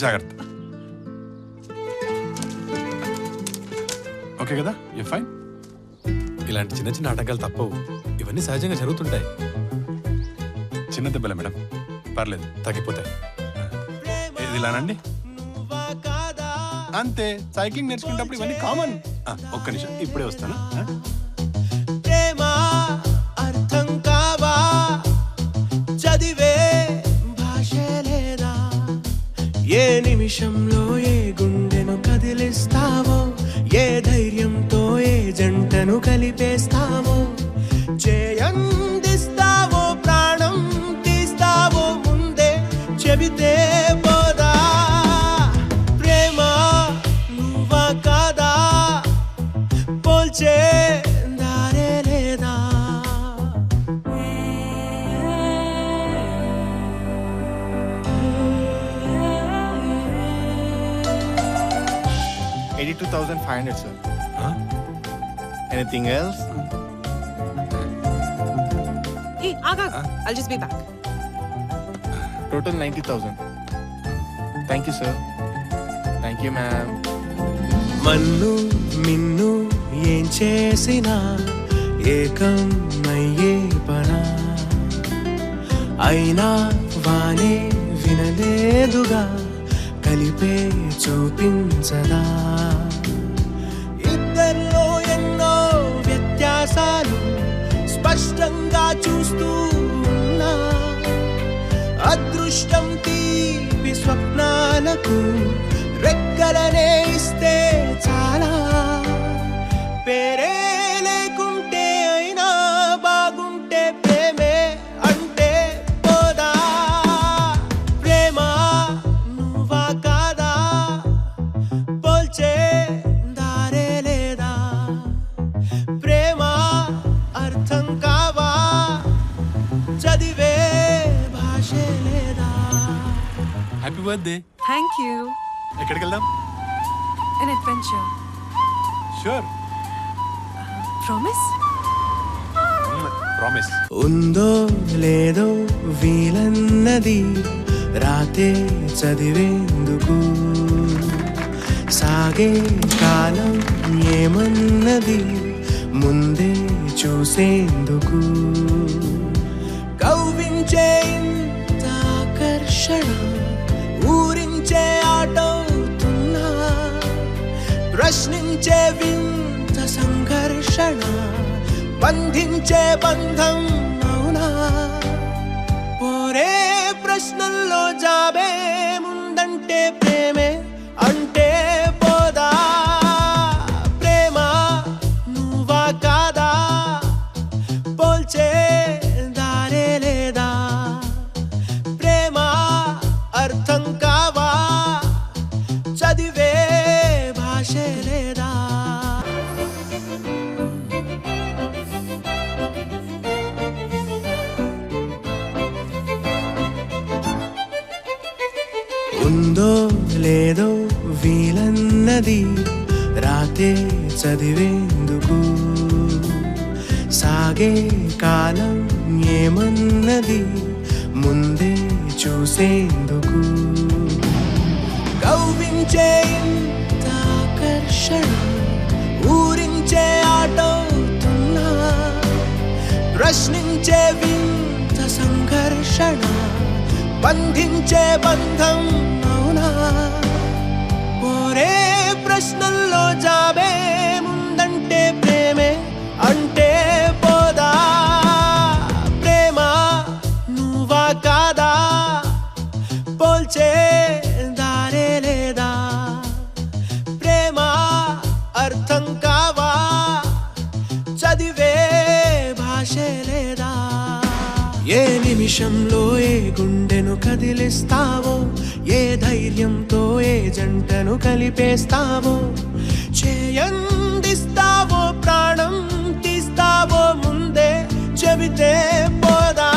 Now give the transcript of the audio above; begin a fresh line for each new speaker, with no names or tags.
జాగ్రత్త. ఓకే కదా? You fine?
ఇలాంటి చిన్న చిన్న ఆటంకాలు తప్పవు, ఇవన్నీ సహజంగా జరుగుతుంటాయి.
చిన్న దెబ్బలే మేడం, పర్లేదు, తగ్గిపోతాయి. ఇది ఇలానండి, అంతే. సైక్లింగ్ నేర్చుకునేటప్పుడు ఇవన్నీ కామన్. ఒక్క నిమిషం, ఇప్పుడే వస్తాను.
అర్థం కావా, చదివే భాష లేదా, ఏ నిమిషంలో ఏ గుండెను కదిలిస్తావో, ఏ ధైర్యంతో ఏ జంటను కలిపేస్తావో, చేయందిస్తావో ప్రాణం తీస్తావో ముందే చెబితే పోదా. ప్రేమ నువ్వా కాదా, పోల్చే దారే లేదా.
$82,500, sir. Anything else?
Hey, Aga, I'll just be back.
Total 90,000. Thank you, sir. Thank you, ma'am.
మన్ను మిన్ను ఏం చేసినా ఏకం అయ్యే పనా, అయినా వానే వినలేదుగా కలిపే చూపించదా. ఇద్దరిలో ఎన్నో వ్యత్యాసాలు స్పష్టంగా చూస్తూ ఉన్నా, అదృష్టం తీపి స్వప్నాలకు రెక్కలనే ఇస్తే చాలా. పేరే లేకుంటే అయినా బాగుంటే ప్రేమే అంటే పోదా. ప్రేమ నువ్వా కాదా, పోల్చే దారే లేదా. ప్రేమ అర్థం కావా, చదివే భాష లేదా.
Happy birthday.
Thank you.
ఎక్కడికి వెళ్దాం?
An adventure.
Sure.
Promise?
Promise.
ఉందో లేదో వీలన్నది రాతే చదివేందుకు, సాగే కాలం ఏమన్నది ముందే చూసేందుకు. కవ్వించే ఇంత ఆకర్షణ ఊరించే ఆటవుతున్నా, ప్రశ్నించే వింత సంఘర్షణ బంధించే బంధం అవునా. పోరే ప్రశ్నల్లో జాబే ముందంటే ప్రేమే అంటే పోదా. ప్రేమ నువ్వా కాదా, పోల్చే దారే లేదా. ప్రేమ అర్థం కావా, చదివే భాష లేదా. ఉందో లేదో వీలన్నది రాతే చదివేందుకు, సాగే కాలం ఏమన్నది ముందే చూసేందుకు. కవ్వించే ఇంత ఆకర్షణ ఊరించే ఆటవుతున్నా, ప్రశ్నించే వింత సంఘర్షణ బంధించే బంధం అవునా. పోరే ప్రశ్నల్లో జాబే ముందంటే ప్రేమే అంటే పోదా. ప్రేమ నువ్వా కాదా, పోల్చే దారే లేదా. ప్రేమ అర్థం కావా, చదివే భాష లేదా. ఏ నిమిషంలో ఏ గుండెను కదిలిస్తావో, ఏ ధైర్యంతో ఏ జంటను కలిపేస్తావో, చేయందిస్తావో ప్రాణం తీస్తావో ముందే చెబితే పోదా.